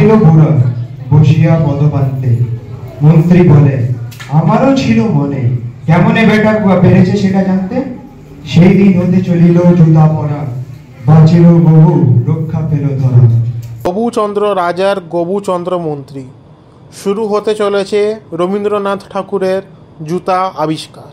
থাকিল বুড়া বসিয়া পদপান্তে। মন্ত্রী বলে, আমারও ছিল মনে, কেমনে বেটা পেরেছে সেটা জানতে। সেই দিন হতে চলিল জুতা পরা, বাঁচিল বহু রক্ষা পেল ধরা। গবুচন্দ্র রাজার গবুচন্দ্র মন্ত্রী। শুরু হতে চলেছে রবীন্দ্রনাথ ঠাকুরের জুতা আবিষ্কার।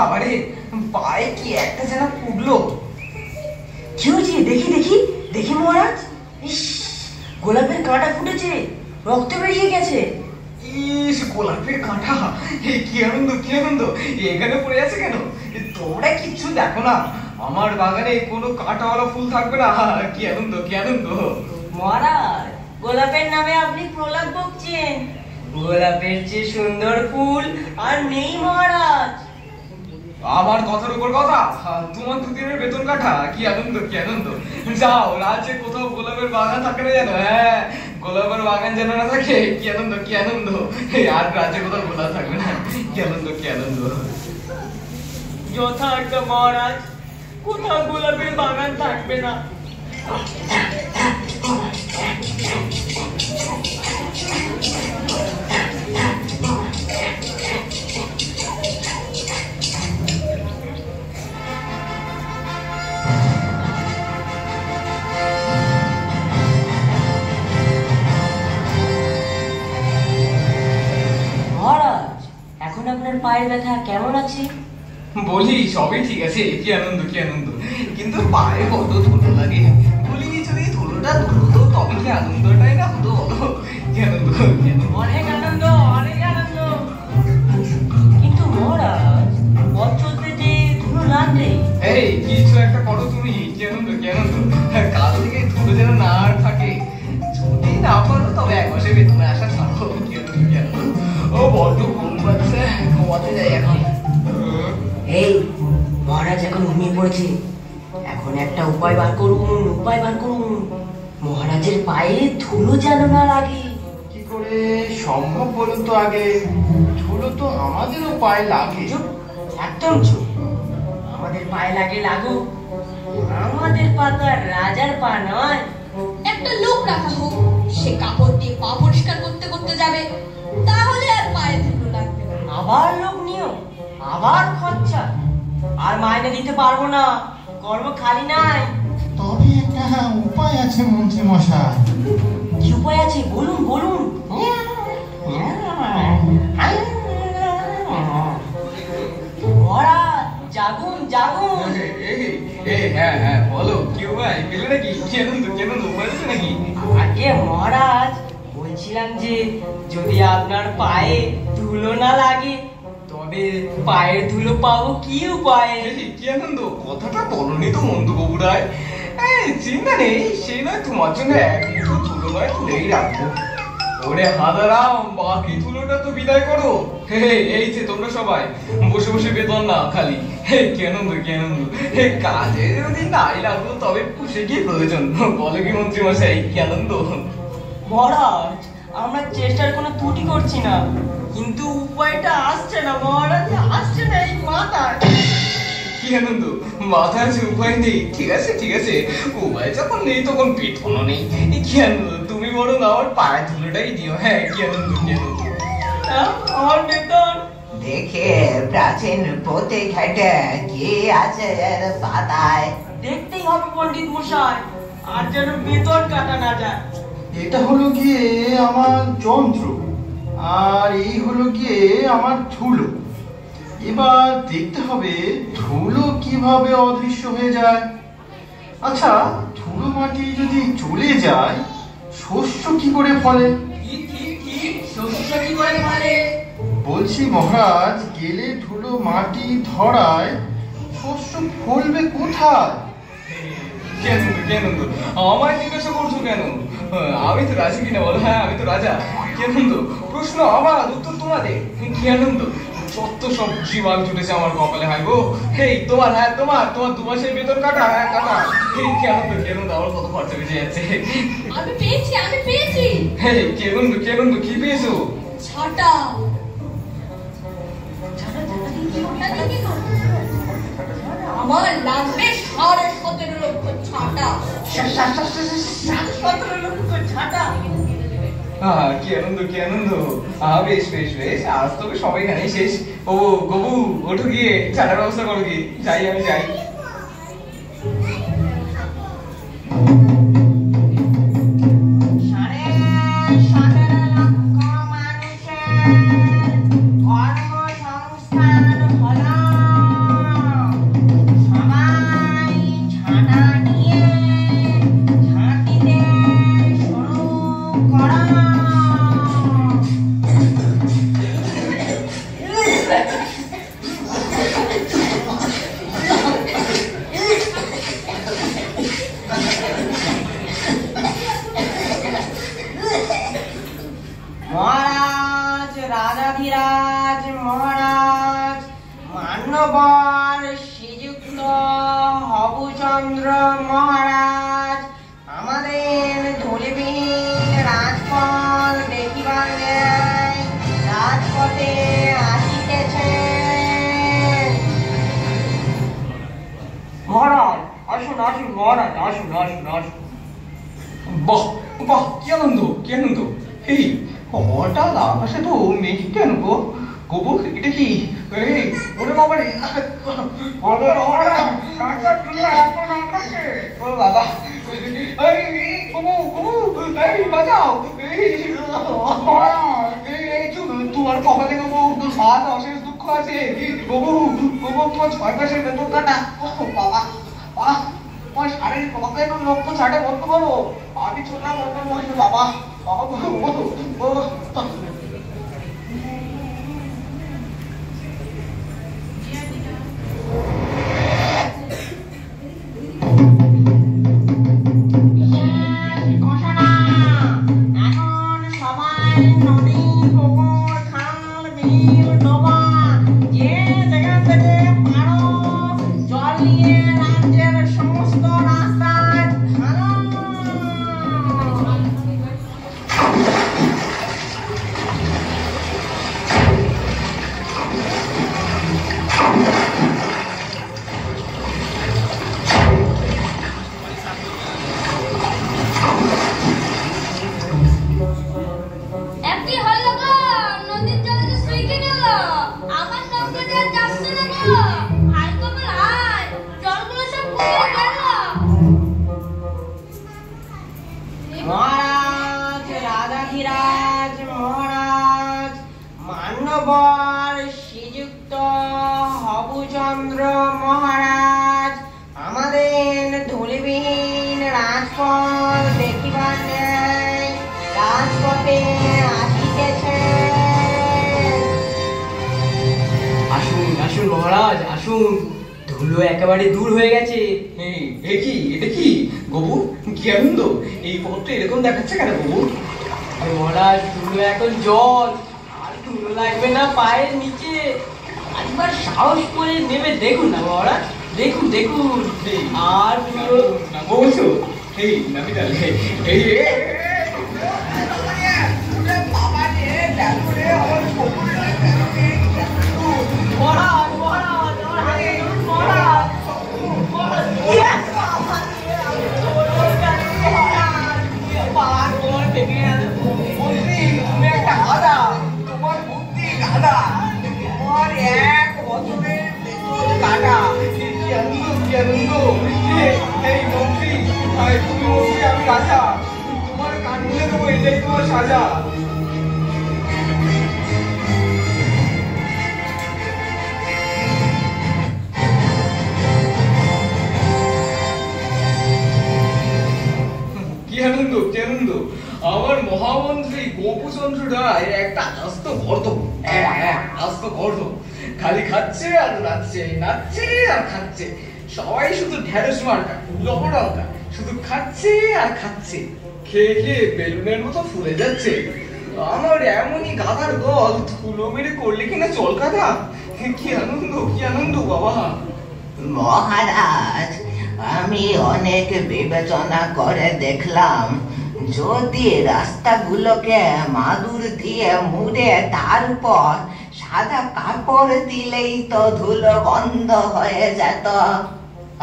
বাবারে, পায়ে কি একটা যেন ফুটলো। কি হয়েছে? দেখি দেখি দেখি মহারাজ। ইস, গোলাপের কাঁটা ফুটেছে, রক্ত বেরিয়ে গেছে। ইস, গোলাপের কাঁটা! কি আনন্দ, কি আনন্দ! এখানে পড়ে আছে কেন? তোমরা কিচ্ছু দেখো না, আমার বাগানে কোনো কাঁটাওয়ালা ফুল থাকবে না। কি আনন্দ, কি আনন্দ! মহারাজ, গোলাপের নামে আপনি প্রলাপ বকছেন। গোলাপের যে সুন্দর ফুল আর নেই মহারাজ। আমার কথার উপর কথা, তোমার দুদিনের বেতন কাটা। কি আনন্দ, কি আনন্দ! যাও, রাজ্যে কোথাও গোলাপের বাগান থাকে না যেন। হ্যাঁ, গোলাপের বাগান যেন না থাকে। কি আনন্দ, কি আনন্দ! আর রাজ্যে কোথাও গোলাপ থাকবে না। কি আনন্দ, কি আনন্দ! যথার্থ মহারাজ, কোথাও গোলাপের বাগান থাকবে না। আপনার পায়ের ব্যথা কেমন আছে? বলি, সবই ঠিক আছে। কি আনন্দ, কি আনন্দ! কিন্তু পায়ে কত ধুলো লাগে। বলি, যদি ধুলোটা ধুলো তবে কি আনন্দটাই না হতো, বলো? কি আনন্দ, কি আনন্দ! অনেক আনন্দ, অনেক আনন্দ। কিন্তু মহারাজ, পথ চলতে যে ধুলো লাগলে। এই, কিছু একটা করো তুমি। কি আনন্দ, কি আনন্দ! কাল থেকে ধুলো যেন না আর থাকে। যদি না পারো তবে এক মাসে বেতনে আসা ছাড়ো। কি আনন্দ, কি আনন্দ! ও বড্ড ঘুম পাচ্ছে, ঘুমাতে যাই এখন। এই, মহারাজ এখন ঘুমিয়ে পড়েছে। এখন একটা উপায় বার করুন, উপায় বার করুন। মহারাজের পায়ে ধুলো যেন না লাগে। কি করে সম্ভব বলুন তো আগে? ধুলো তো আমাদেরও পায়ে লাগে। চুপ, একদম চুপ। আমাদের পায়ে লাগে লাগুক, আমাদের পা তো আর রাজার পা নয়। একটা লোক রাখা হোক, সে কাপড় দিয়ে পা পরিষ্কার করতে করতে যাবে, তাহলে আর পায়ে ধুলো লাগবে না। আবার লোক নিও, আবার খরচা, আর মাইনে দিতে পারবো না, কর্ম খালি নাই। তবে একটা উপায় আছে মন্ত্রী মশাই। কি উপায় আছে? বলুন বলুন। জাগুন জাগুন। হ্যাঁ হ্যাঁ, বলো, কি উপায় পেলে নাকি? কি আনন্দ, কি আনন্দ! উপায় আছে নাকি? আগে মহারাজ, বলছিলাম যে যদি আপনার পায়ে ধুলো না লাগে তবে পায়ের ধুলো পাবো কি উপায়ে? কি আনন্দ! কথাটা বলনি তো মন্দ বাবুরায়। চিন্তা নেই, সেই নয় তোমার জন্য এক মুঠো ধুলো নয় তুলেই রাখবো। ওরে হাদারাম, বাকি ধুলোটা তো বিদায় করো। এই যে তোমরা সবাই বসে বসে বেতন না খালি। কি আনন্দ, কি আনন্দ! কাজে যদি নাই লাগলো তবে পুষে কি প্রয়োজন, বলো কি মন্ত্রী মশাই? কি আনন্দ! মহারাজ, আমরা চেষ্টার কোনো ত্রুটি করছি না, কিন্তু উপায়টা আসছে না মহারাজ, আসছে না এই মাথায়। কি কি আনন্দ, মাথার যে উপায় নেই। ঠিক আছে ঠিক আছে, উপায় যখন নেই তখন বেতনও নেই। কি আনন্দ, তুমি বরং আমার পায়ের ধুলোটাই দিও। হ্যাঁ কি আনন্দ, কি আনন্দ। আমার বেতন দেখে প্রাচীন পথে ঘাটে কি আছে এর পাতায়। দেখতেই হবে পণ্ডিত মশাই, আর যেন বেতন কাটা না যায়। এটা হলো গিয়ে আমার যন্ত্র, আর এই হলো গিয়ে আমার ধুলো। এবার দেখতে হবে ধুলো কিভাবে অদৃশ্য হয়ে যায়। আচ্ছা, ধুলো মাটি যদি চলে যায় শস্য কি করে ফলে? শস্য কি করে ফলে? বলছি মহারাজ, গেলে ধুলো মাটি ধরায় শস্য ফলবে কোথায়? কেন কেন আমায় জিজ্ঞাসা করছো কেন? আমি তো রাজা কিনা বলো। হ্যাঁ আমি তো রাজা। কি আনন্দ, প্রশ্ন আমার, উত্তর তোমাদের। কি আনন্দ, যত সব জীবান জুটেছে আমার কপালে। হাই গো, এই তোমার, হ্যাঁ তোমার 2 মাসের বেতন কাটা। হ্যাঁ কাটা। এই কি আনন্দ, আমার কত খরচা বেঁচে যাচ্ছে। আমি পেয়েছি। এই কি আনন্দ, কি পেয়েছো? ছাটা। ছাটা দিয়ে কি করবো? আমার লাগবে 17.5 লক্ষ ছাটা। 17 লক্ষ ছাটা। কি আনন্দ। বেশ বেশ বেশ, আজ তবে সবাই এখানেই শেষ। ও গবু, ওঠো গিয়ে ছাটার ব্যবস্থা করো কি। আমি যাই। মহারাজ, রাজাধিরাজ মহারাজ, মান্যবর শ্রীযুক্ত হবুচন্দ্র মহারাজ, আমাদের ধূলিবিহীন রাজপথ দেখিবার ন্যায় রাজপথে আসিতেছেন। মহারাজ আসুন মহারাজ, আসুন। বাহ বাহ, কি আনন্দ। এই হঠাৎ আকাশে তো মেঘ কেন গো? গবু এটা কি? এই ওরে বাবা রে, বাবা, এই গবু, এই বাঁচাও। তোমার কপালে গবু সাত অশেষ দুঃখ আছে। গবু তোমার 6 মাসের বেতন কাটা। বাবা তোমার 3.5 লক্ষ ছাড়ে বন্ধ করো। আমি ছোটা বন্ধ করছি। বাবা মহারাজ, রাজাধিরাজ মহারাজ, মান্যবর শ্রীযুক্ত হবুচন্দ্র মহারাজ, আমাদের ধূলিবিহীন রাজপথ দেখিবার ন্যায় রাজপথে আসিতেছেন। আসুন মহারাজ, আসুন। ধুলো একেবারে দূর হয়ে গেছে। এটা কি গবু, কি আনন্দ। এই পথটা এরকম দেখাচ্ছে কেন গবু? মহারাজ, ধুলো এখন জল, আর ধুলো লাগবে না পায়ের নিচে। একবার সাহস করে নেমে দেখুন না মহারাজ, দেখুন। আর ধুলো বলছো? এই নামি তাহলে। মহারাজ, তুমি মন্ত্রী, আমি রাজা, তোমার কান মুলে দেবো, এটাই তোমার সাজা। কি আনন্দ, কি আনন্দ! আমার মহামন্ত্রী গোপুচন্দ্র রায় একটা আস্ত গর্দ, আস্ত গর্দ, খালি খাচ্ছে আর নাচছে, নাচছে আর খাচ্ছে। সবাই শুধু ঢেঁড়স মার্কা, লবডঙ্কা, শুধু খাচ্ছে আর খাচ্ছে। খেয়ে খেয়ে বেলুনের মতো ফুলে যাচ্ছে। আমার এমনই গাধার দল ধুলো মেরে করলে কিনা চল কাদা। কি আনন্দ, কি আনন্দ বাবা! মহারাজ, আমি অনেক বিবেচনা করে দেখলাম, যদি রাস্তাগুলোকে মাদুর দিয়ে মুড়ে তার উপর সাদা কাপড় দিলেই তো ধুলো বন্ধ হয়ে যেত।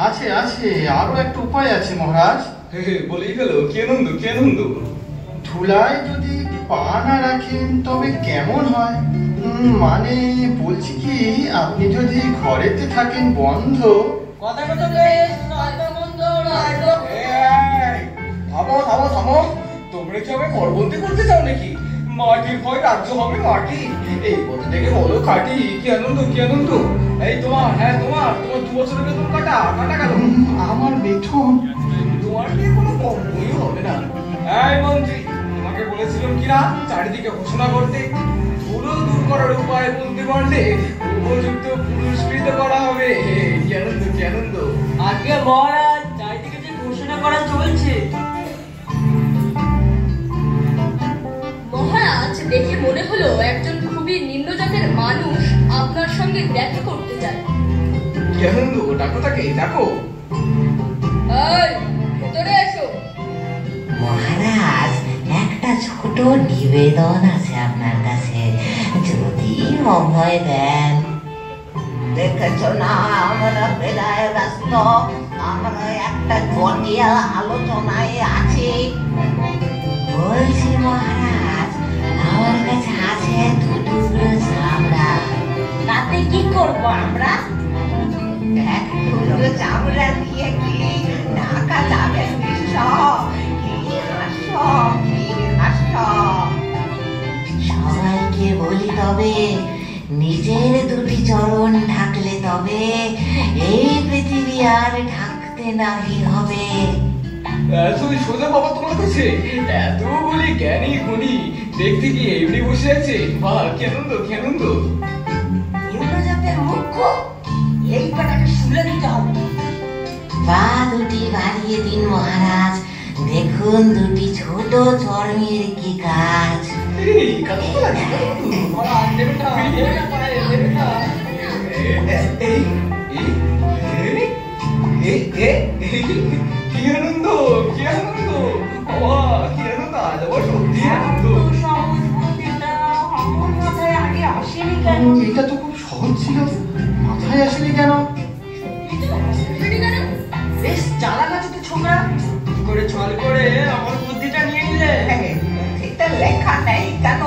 আছে আছে, আরো একটা উপায় আছে মহারাজ। বলেই ফেলো, কি আনন্দ, কি আনন্দ! ধুলায় যদি পা না রাখেন তবে কেমন হয়? মানে বলছি কি, আপনি যদি ঘরেতে থাকেন বন্ধ। কথা কথা বেশ, নয়তো বন্ধ, নয়তো থামো থামো থামো, তোমরা কি হবে করবন্দি করতে চাও নাকি? মাটির ভয় রাজ্য হবে মাটি, এই বড় থেকে বলো কাটি। কি আনন্দ, কি আনন্দ! এই তোমার, হ্যাঁ তোমার 2 বছরের বেতন কাটা কাটা গেল। আমার বেতন? তোমার কি কোনো কমই হবে না। এই মন্ত্রী, তোমাকে বলেছিলাম কিনা চারিদিকে ঘোষণা করতে? ধুলো দূর করার উপায় বলতে পারলে উপযুক্ত পুরস্কৃত করা হবে। কি আনন্দ, কি আনন্দ! আজকে মহারাজ চারিদিকে যে ঘোষণা করা চলছে। মহারাজ, দেখে মনে হলো একজন খুবই নিম্নজাতের মানুষ আপনার সঙ্গে দেখা করতে চায়। কি আনন্দ! ডাকো তাকে, ডাকো। এই, ভেতরে এসো। মহারাজ, একটা ছোট নিবেদন আছে আপনার কাছে, যদি অভয় দেন। দেখেছো না আমরা বেলায় ব্যস্ত, আমরা একটা জটিল আলোচনায় আছি। বলছি মহারাজ, আমার কাছে আছে 2 টুকরো চামড়া। তাতে কি করবো আমরা? 1 টুকরো চামড়া দিয়ে কি ঢাকা যাবে বিশ্ব? কি হাস্য, কি হাস্য! সবাইকে বলি তবে, নিজের 2টি চরণ ঢাকলে তবে এই পৃথিবী আর ঢাকতে নাহি হবে। এতই সোজা বাবা তোমার কাছে? এত বলি জ্ঞানী গুণী, দেখতে কি এমনি বসে আছে? বাহ, কি আনন্দ, কি আনন্দ! ইন্দ্রজাতের মুখ্য, এই পাটাকে শুলে দিতে হবে। পা 2টি বাড়িয়ে দিন মহারাজ, দেখুন 2টি ছোট চর্মের কি কাজ। এই কথা বলা কি আনন্দ! মহারাজ দেবে না, দেবে না, পায়ে দেবে না। কি আনন্দ, কি আনন্দ! বাবা, কি আনন্দ! আজ আবার সত্যি আনন্দ। এটা তো খুব সহজ ছিল, মাথায় আসেনি কেন? বেশ চালাক আছে তো ছোকরা, কি করে ছল করে আমার বুদ্ধিটা নিয়ে নিলে। এটা লেখা নেই কেন?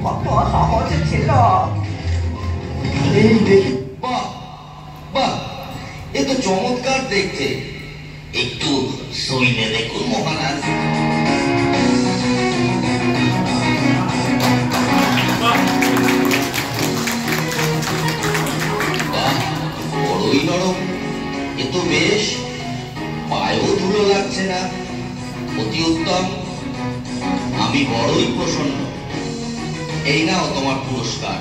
কত সহজ ছিল। এই দেখি, বাহ বাহ, এ তো চমৎকার দেখতে। একটু শুইলে দেখুন মহারাজ। বাহ, বড়ই নরম, এ তো বেশ, পায়েও ধুলো লাগছে না, অতি উত্তম। আমি বড়ই প্রসন্ন। এই নাও তোমার পুরস্কার।